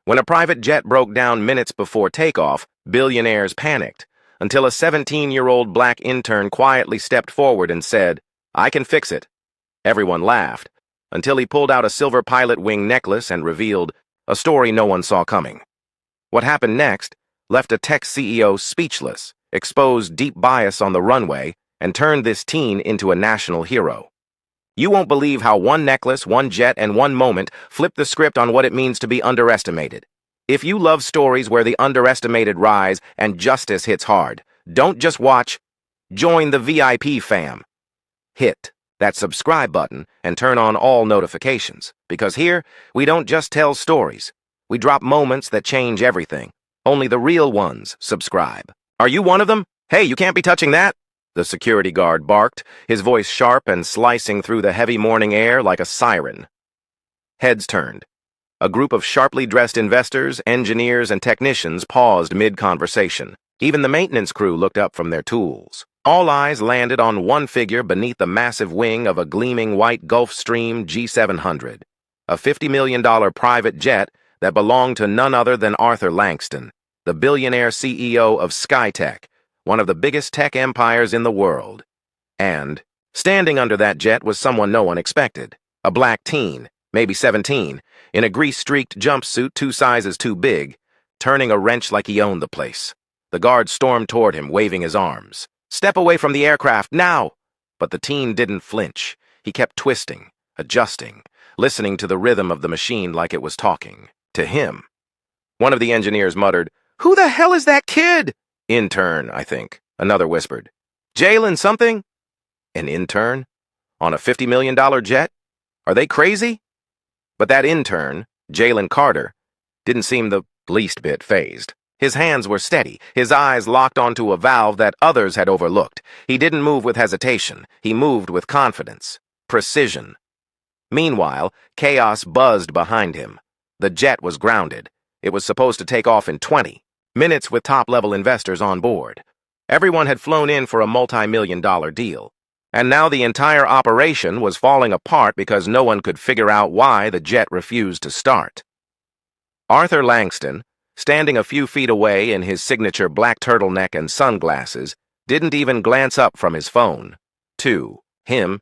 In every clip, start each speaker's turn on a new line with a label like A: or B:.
A: When a private jet broke down minutes before takeoff, billionaires panicked, until a 17-year-old black intern quietly stepped forward and said, "I can fix it." Everyone laughed, until he pulled out a silver pilot wing necklace and revealed a story no one saw coming. What happened next left a tech CEO speechless, exposed deep bias on the runway, and turned this teen into a national hero. You won't believe how one necklace, one jet, and one moment flipped the script on what it means to be underestimated. If you love stories where the underestimated rise and justice hits hard, don't just watch, join the VIP fam. Hit that subscribe button and turn on all notifications, because here, we don't just tell stories. We drop moments that change everything. Only the real ones subscribe. Are you one of them? Hey, you can't be touching that! The security guard barked, his voice sharp and slicing through the heavy morning air like a siren. Heads turned. A group of sharply dressed investors, engineers, and technicians paused mid-conversation. Even the maintenance crew looked up from their tools. All eyes landed on one figure beneath the massive wing of a gleaming white Gulfstream G700, a $50 million private jet that belonged to none other than Arthur Langston, the billionaire CEO of SkyTech, one of the biggest tech empires in the world. And, standing under that jet was someone no one expected, a black teen, maybe 17, in a grease-streaked jumpsuit 2 sizes too big, turning a wrench like he owned the place. The guard stormed toward him, waving his arms. "Step away from the aircraft, now!" But the teen didn't flinch. He kept twisting, adjusting, listening to the rhythm of the machine like it was talking to him. One of the engineers muttered, "Who the hell is that kid?" "Intern, I think," another whispered. "Jalen something?" An intern? On a $50 million jet? Are they crazy? But that intern, Jalen Carter, didn't seem the least bit fazed. His hands were steady, his eyes locked onto a valve that others had overlooked. He didn't move with hesitation. He moved with confidence, precision. Meanwhile, chaos buzzed behind him. The jet was grounded. It was supposed to take off in 20 minutes with top-level investors on board. Everyone had flown in for a multi-million-dollar deal. And now the entire operation was falling apart because no one could figure out why the jet refused to start. Arthur Langston, standing a few feet away in his signature black turtleneck and sunglasses, didn't even glance up from his phone. To him,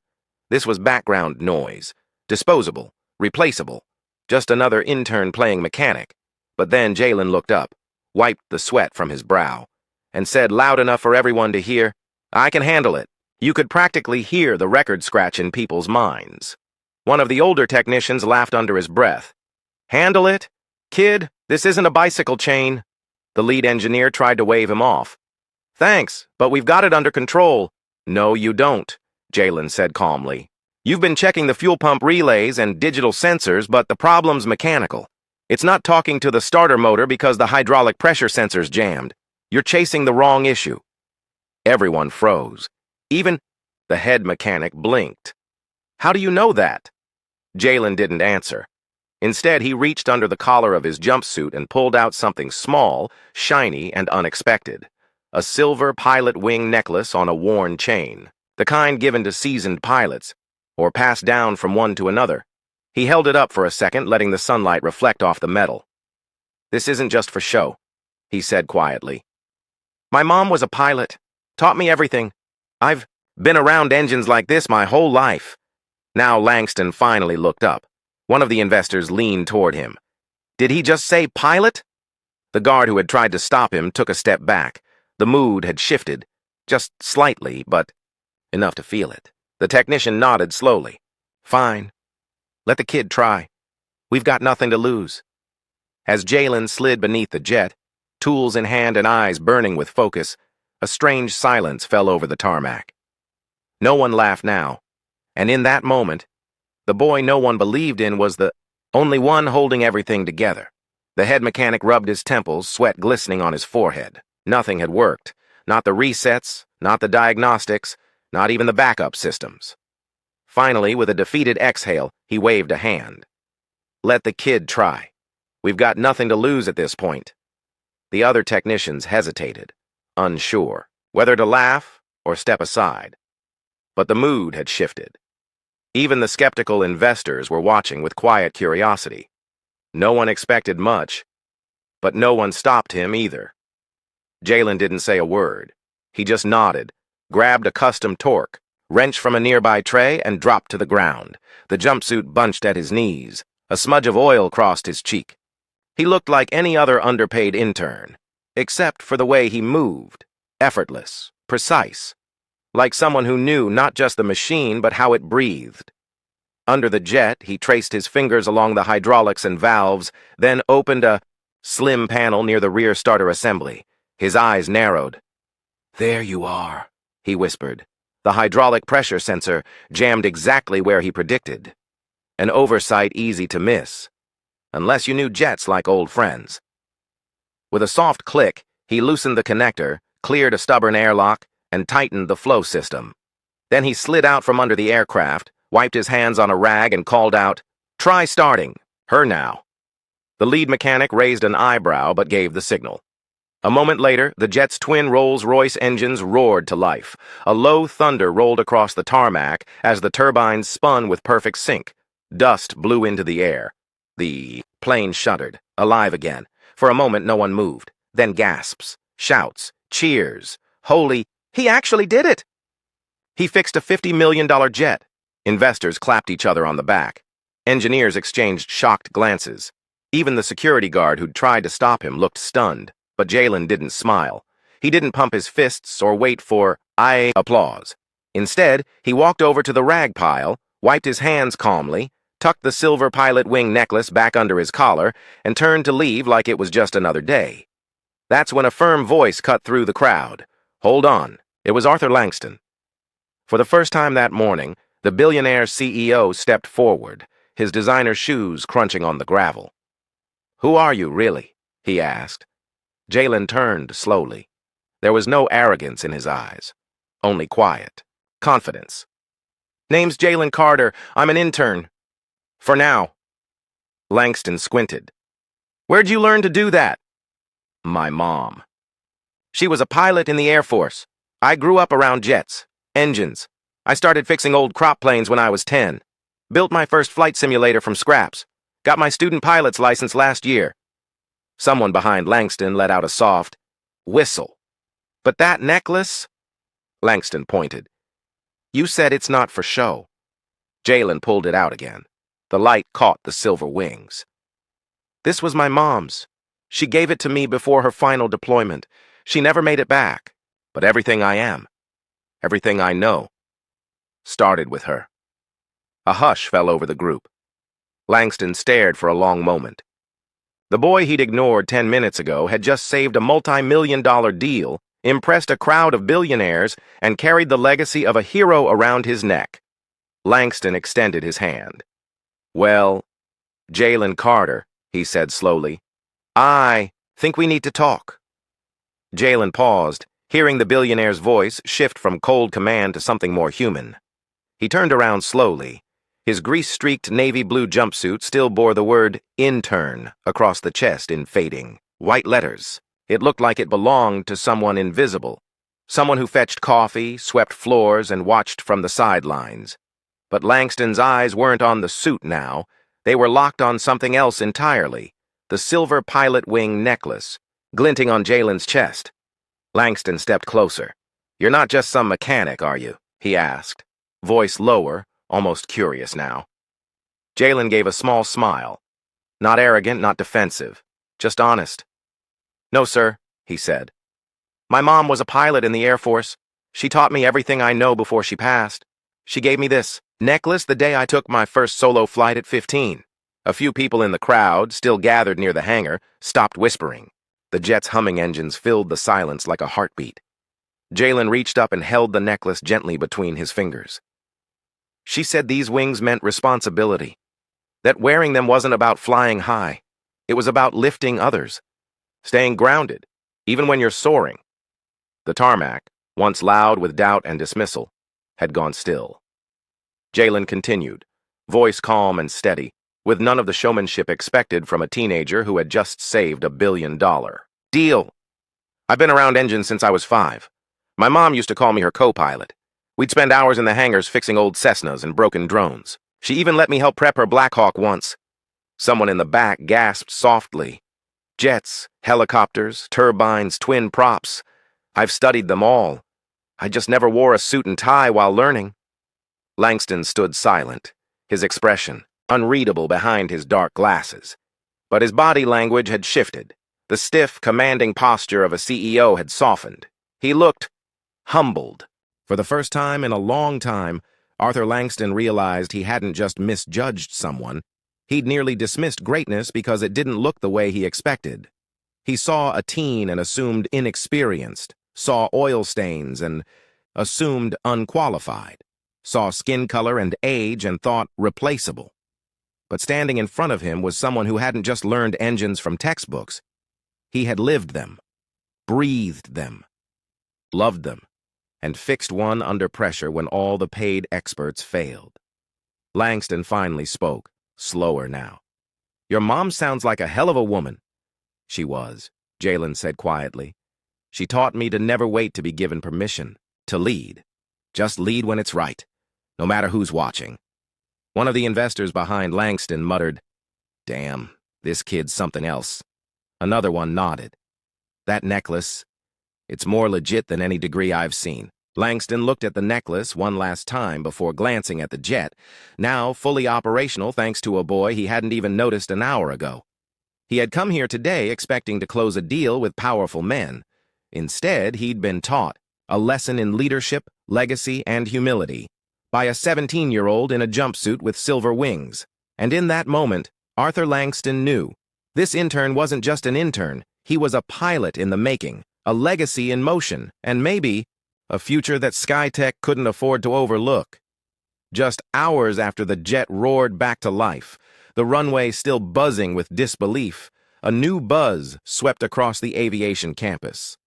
A: this was background noise, disposable, replaceable, just another intern playing mechanic. But then Jalen looked up, wiped the sweat from his brow, and said loud enough for everyone to hear, "I can handle it." You could practically hear the record scratch in people's minds. One of the older technicians laughed under his breath. "Handle it? Kid, this isn't a bicycle chain." The lead engineer tried to wave him off. "Thanks, but we've got it under control." "No, you don't," Jalen said calmly. "You've been checking the fuel pump relays and digital sensors, but the problem's mechanical. It's not talking to the starter motor because the hydraulic pressure sensor's jammed. You're chasing the wrong issue." Everyone froze. Even the head mechanic blinked. "How do you know that?" Jalen didn't answer. Instead, he reached under the collar of his jumpsuit and pulled out something small, shiny, and unexpected. A silver pilot wing necklace on a worn chain, the kind given to seasoned pilots, or passed down from one to another. He held it up for a second, letting the sunlight reflect off the metal. "This isn't just for show," he said quietly. "My mom was a pilot, taught me everything. I've been around engines like this my whole life." Now Langston finally looked up. One of the investors leaned toward him. "Did he just say pilot?" The guard who had tried to stop him took a step back. The mood had shifted, just slightly, but enough to feel it. The technician nodded slowly. "Fine. Let the kid try. We've got nothing to lose." As Jalen slid beneath the jet, tools in hand and eyes burning with focus, a strange silence fell over the tarmac. No one laughed now, and in that moment, the boy no one believed in was the only one holding everything together. The head mechanic rubbed his temples, sweat glistening on his forehead. Nothing had worked. Not the resets, not the diagnostics, not even the backup systems. Finally, with a defeated exhale, he waved a hand. "Let the kid try. We've got nothing to lose at this point." The other technicians hesitated, unsure whether to laugh or step aside. But the mood had shifted. Even the skeptical investors were watching with quiet curiosity. No one expected much, but no one stopped him either. Jalen didn't say a word. He just nodded, grabbed a custom torque, wrenched from a nearby tray, and dropped to the ground. The jumpsuit bunched at his knees. A smudge of oil crossed his cheek. He looked like any other underpaid intern, except for the way he moved. Effortless, precise. Like someone who knew not just the machine, but how it breathed. Under the jet, he traced his fingers along the hydraulics and valves, then opened a slim panel near the rear starter assembly. His eyes narrowed. "There you are," he whispered. The hydraulic pressure sensor jammed exactly where he predicted. An oversight easy to miss, unless you knew jets like old friends. With a soft click, he loosened the connector, cleared a stubborn airlock, and tightened the flow system. Then he slid out from under the aircraft, wiped his hands on a rag, and called out, "Try starting. Her now." The lead mechanic raised an eyebrow but gave the signal. A moment later, the jet's twin Rolls-Royce engines roared to life. A low thunder rolled across the tarmac as the turbines spun with perfect sync. Dust blew into the air. The plane shuddered, alive again. For a moment, no one moved. Then gasps, shouts, cheers. Holy, he actually did it! He fixed a $50 million jet. Investors clapped each other on the back. Engineers exchanged shocked glances. Even the security guard who'd tried to stop him looked stunned. But Jalen didn't smile. He didn't pump his fists or wait for applause. Instead, he walked over to the rag pile, wiped his hands calmly, tucked the silver pilot wing necklace back under his collar, and turned to leave like it was just another day. That's when a firm voice cut through the crowd. "Hold on." It was Arthur Langston. For the first time that morning, the billionaire CEO stepped forward, his designer shoes crunching on the gravel. "Who are you, really?" he asked. Jalen turned slowly. There was no arrogance in his eyes, only quiet, confidence. "Name's Jalen Carter. I'm an intern. For now." Langston squinted. "Where'd you learn to do that?" "My mom. She was a pilot in the Air Force. I grew up around jets, engines. I started fixing old crop planes when I was 10. Built my first flight simulator from scraps. Got my student pilot's license last year." Someone behind Langston let out a soft whistle. "But that necklace?" Langston pointed. "You said it's not for show." Jalen pulled it out again. The light caught the silver wings. "This was my mom's. She gave it to me before her final deployment. She never made it back. But everything I am, everything I know, started with her." A hush fell over the group. Langston stared for a long moment. The boy he'd ignored 10 minutes ago had just saved a multi-million-dollar deal, impressed a crowd of billionaires, and carried the legacy of a hero around his neck. Langston extended his hand. "Well, Jalen Carter," he said slowly, "I think we need to talk." Jalen paused, hearing the billionaire's voice shift from cold command to something more human. He turned around slowly. His grease-streaked navy blue jumpsuit still bore the word "intern" across the chest in fading white letters. It looked like it belonged to someone invisible, someone who fetched coffee, swept floors, and watched from the sidelines. But Langston's eyes weren't on the suit now. They were locked on something else entirely, the silver pilot wing necklace, glinting on Jalen's chest. Langston stepped closer. "You're not just some mechanic, are you?" he asked, voice lower, almost curious now. Jalen gave a small smile. Not arrogant, not defensive, just honest. "No, sir," he said. "My mom was a pilot in the Air Force. She taught me everything I know before she passed. She gave me this necklace the day I took my first solo flight at 15. A few people in the crowd, still gathered near the hangar, stopped whispering. The jet's humming engines filled the silence like a heartbeat. Jalen reached up and held the necklace gently between his fingers. She said these wings meant responsibility, that wearing them wasn't about flying high. It was about lifting others, staying grounded, even when you're soaring. The tarmac, once loud with doubt and dismissal, had gone still. Jalen continued, voice calm and steady, with none of the showmanship expected from a teenager who had just saved $1 billion deal. "I've been around engines since I was 5. My mom used to call me her co-pilot. We'd spend hours in the hangars fixing old Cessnas and broken drones. She even let me help prep her Black Hawk once." Someone in the back gasped softly. Jets, helicopters, turbines, twin props. I've studied them all. I just never wore a suit and tie while learning. Langston stood silent, his expression unreadable behind his dark glasses. But his body language had shifted. The stiff, commanding posture of a CEO had softened. He looked humbled. For the first time in a long time, Arthur Langston realized he hadn't just misjudged someone. He'd nearly dismissed greatness because it didn't look the way he expected. He saw a teen and assumed inexperienced, saw oil stains and assumed unqualified, saw skin color and age and thought replaceable. But standing in front of him was someone who hadn't just learned engines from textbooks. He had lived them, breathed them, loved them, and fixed one under pressure when all the paid experts failed. Langston finally spoke, slower now. "Your mom sounds like a hell of a woman." "She was," Jalen said quietly. "She taught me to never wait to be given permission, to lead. Just lead when it's right, no matter who's watching." One of the investors behind Langston muttered, "Damn, this kid's something else." Another one nodded. "That necklace, it's more legit than any degree I've seen." Langston looked at the necklace one last time before glancing at the jet, now fully operational thanks to a boy he hadn't even noticed an hour ago. He had come here today expecting to close a deal with powerful men. Instead, he'd been taught a lesson in leadership, legacy, and humility by a 17-year-old in a jumpsuit with silver wings. And in that moment, Arthur Langston knew this intern wasn't just an intern. He was a pilot in the making, a legacy in motion, and maybe a future that Skytech couldn't afford to overlook. Just hours after the jet roared back to life, the runway still buzzing with disbelief, a new buzz swept across the aviation campus.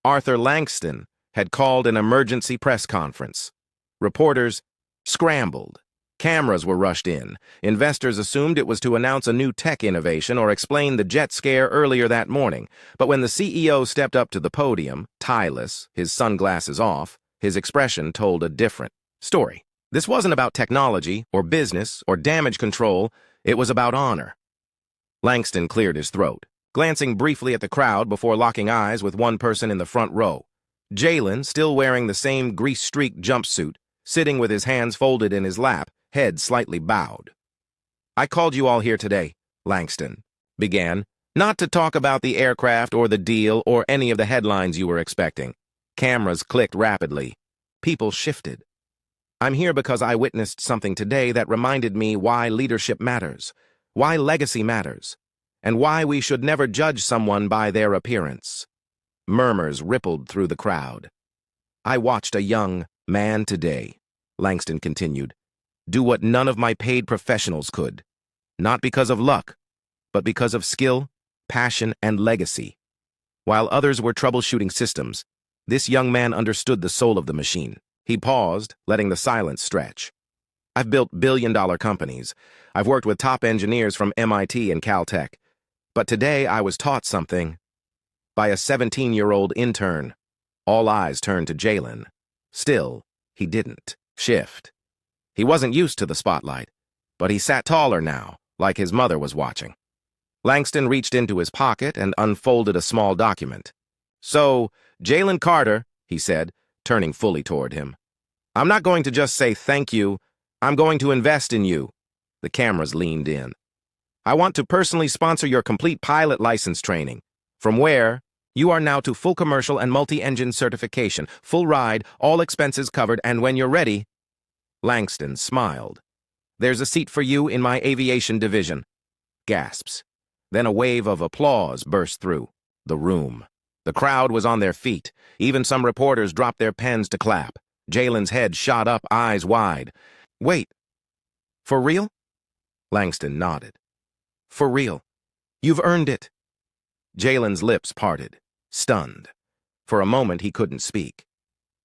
A: Arthur Langston had called an emergency press conference. Reporters scrambled. Cameras were rushed in. Investors assumed it was to announce a new tech innovation or explain the jet scare earlier that morning. But when the CEO stepped up to the podium, tieless, his sunglasses off, his expression told a different story. This wasn't about technology or business or damage control. It was about honor. Langston cleared his throat, glancing briefly at the crowd before locking eyes with one person in the front row. Jalen, still wearing the same grease-streaked jumpsuit, sitting with his hands folded in his lap, head slightly bowed. "I called you all here today," Langston began, "not to talk about the aircraft or the deal or any of the headlines you were expecting." Cameras clicked rapidly. People shifted. "I'm here because I witnessed something today that reminded me why leadership matters, why legacy matters, and why we should never judge someone by their appearance." Murmurs rippled through the crowd. "I watched a young man today," Langston continued, "do what none of my paid professionals could. Not because of luck, but because of skill, passion, and legacy. While others were troubleshooting systems, this young man understood the soul of the machine." He paused, letting the silence stretch. "I've built billion-dollar companies. I've worked with top engineers from MIT and Caltech. But today I was taught something by a 17-year-old intern." All eyes turned to Jalen. Still, he didn't shift. He wasn't used to the spotlight, but he sat taller now, like his mother was watching. Langston reached into his pocket and unfolded a small document. "So, Jalen Carter," he said, turning fully toward him, "I'm not going to just say thank you. I'm going to invest in you." The cameras leaned in. "I want to personally sponsor your complete pilot license training. From where you are now to full commercial and multi-engine certification, full ride, all expenses covered, and when you're ready—" Langston smiled. "There's a seat for you in my aviation division." Gasps. Then a wave of applause burst through the room. The crowd was on their feet. Even some reporters dropped their pens to clap. Jalen's head shot up, eyes wide. "Wait. For real?" Langston nodded. "For real. You've earned it." Jalen's lips parted, stunned. For a moment he couldn't speak.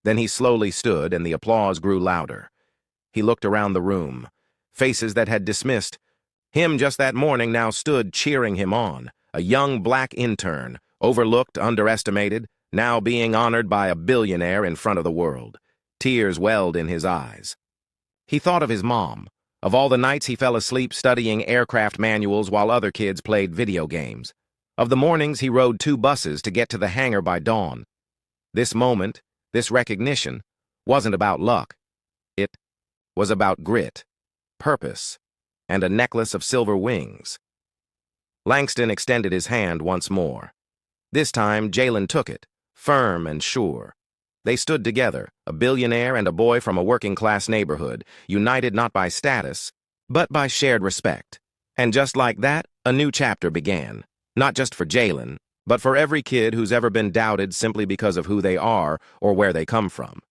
A: Then he slowly stood and the applause grew louder. He looked around the room. Faces that had dismissed him just that morning now stood cheering him on. A young black intern, overlooked, underestimated, now being honored by a billionaire in front of the world. Tears welled in his eyes. He thought of his mom, of all the nights he fell asleep studying aircraft manuals while other kids played video games. Of the mornings, he rode 2 buses to get to the hangar by dawn. This moment, this recognition, wasn't about luck. It was about grit, purpose, and a necklace of silver wings. Langston extended his hand once more. This time, Jalen took it, firm and sure. They stood together, a billionaire and a boy from a working-class neighborhood, united not by status, but by shared respect. And just like that, a new chapter began. Not just for Jalen, but for every kid who's ever been doubted simply because of who they are or where they come from.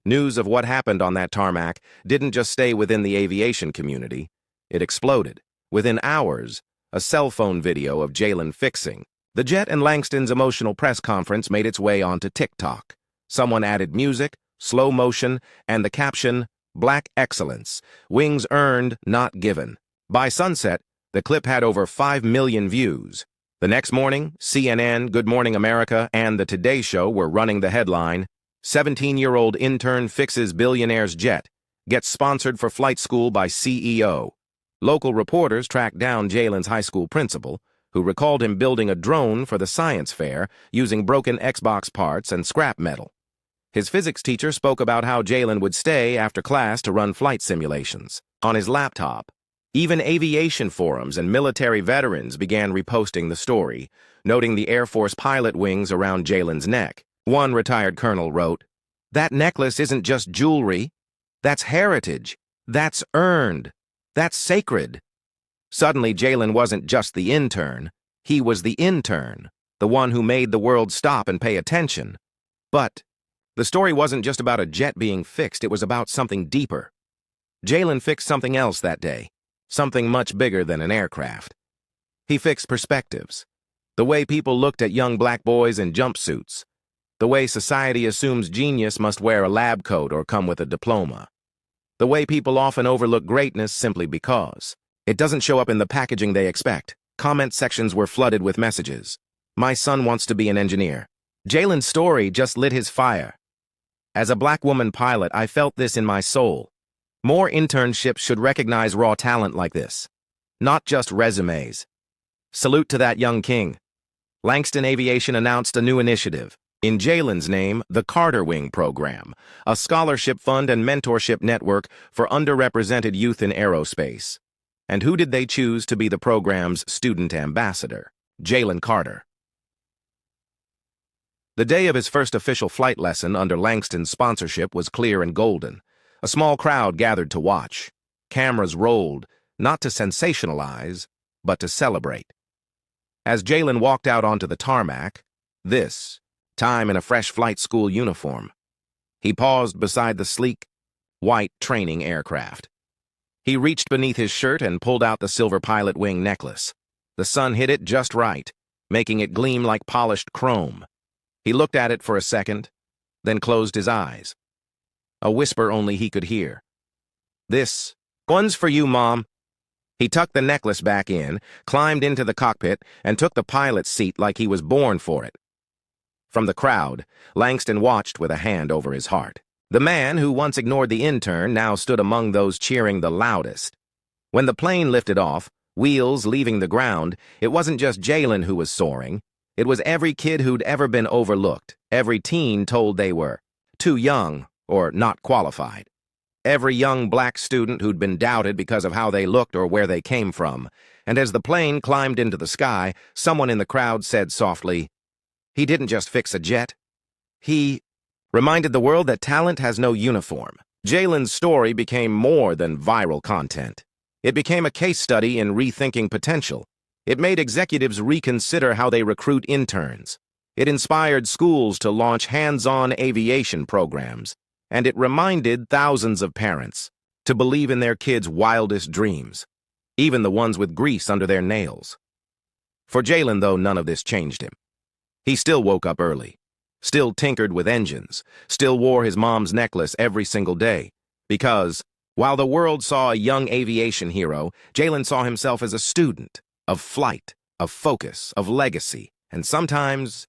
A: News of what happened on that tarmac didn't just stay within the aviation community. It exploded. Within hours, a cell phone video of Jalen fixing the jet and Langston's emotional press conference made its way onto TikTok. Someone added music, slow motion, and the caption, "Black Excellence, Wings Earned, Not Given." By sunset, the clip had over 5 million views. The next morning, CNN, Good Morning America, and The Today Show were running the headline, "17-year-old intern fixes billionaire's jet, gets sponsored for flight school by CEO." Local reporters tracked down Jalen's high school principal, who recalled him building a drone for the science fair using broken Xbox parts and scrap metal. His physics teacher spoke about how Jalen would stay after class to run flight simulations on his laptop. Even aviation forums and military veterans began reposting the story, noting the Air Force pilot wings around Jalen's neck. One retired colonel wrote, "That necklace isn't just jewelry. That's heritage. That's earned. That's sacred." Suddenly, Jalen wasn't just the intern. He was the intern, the one who made the world stop and pay attention. But the story wasn't just about a jet being fixed, it was about something deeper. Jalen fixed something else that day, something much bigger than an aircraft. He fixed perspectives, the way people looked at young black boys in jumpsuits, the way society assumes genius must wear a lab coat or come with a diploma, the way people often overlook greatness simply because it doesn't show up in the packaging they expect. Comment sections were flooded with messages. "My son wants to be an engineer." Jalen's story just lit his fire. "As a black woman pilot, I felt this in my soul. More internships should recognize raw talent like this, not just resumes." Salute to that young king. Langston Aviation announced a new initiative. In Jalen's name, the Carter Wing Program, a scholarship fund and mentorship network for underrepresented youth in aerospace. And who did they choose to be the program's student ambassador? Jalen Carter. The day of his first official flight lesson under Langston's sponsorship was clear and golden. A small crowd gathered to watch. Cameras rolled, not to sensationalize, but to celebrate. As Jalen walked out onto the tarmac, this time in a fresh flight school uniform, he paused beside the sleek, white training aircraft. He reached beneath his shirt and pulled out the silver pilot wing necklace. The sun hit it just right, making it gleam like polished chrome. He looked at it for a second, then closed his eyes. A whisper only he could hear. "This one's for you, Mom." He tucked the necklace back in, climbed into the cockpit, and took the pilot's seat like he was born for it. From the crowd, Langston watched with a hand over his heart. The man who once ignored the intern now stood among those cheering the loudest. When the plane lifted off, wheels leaving the ground, it wasn't just Jalen who was soaring. It was every kid who'd ever been overlooked, every teen told they were too young or not qualified, every young black student who'd been doubted because of how they looked or where they came from. And as the plane climbed into the sky, someone in the crowd said softly, "He didn't just fix a jet. He reminded the world that talent has no uniform." Jalen's story became more than viral content. It became a case study in rethinking potential. It made executives reconsider how they recruit interns. It inspired schools to launch hands-on aviation programs. And it reminded thousands of parents to believe in their kids' wildest dreams, even the ones with grease under their nails. For Jalen, though, none of this changed him. He still woke up early, still tinkered with engines, still wore his mom's necklace every single day. Because, while the world saw a young aviation hero, Jalen saw himself as a student of flight, of focus, of legacy, and sometimes,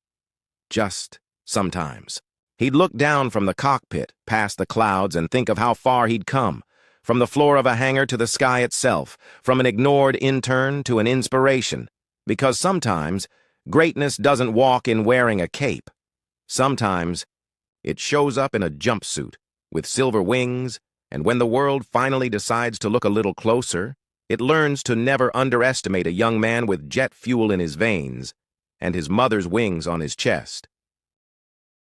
A: just sometimes, he'd look down from the cockpit, past the clouds, and think of how far he'd come, from the floor of a hangar to the sky itself, from an ignored intern to an inspiration. Because sometimes, Greatness doesn't walk in wearing a cape. Sometimes, it shows up in a jumpsuit, with silver wings, and when the world finally decides to look a little closer, it learns to never underestimate a young man with jet fuel in his veins and his mother's wings on his chest.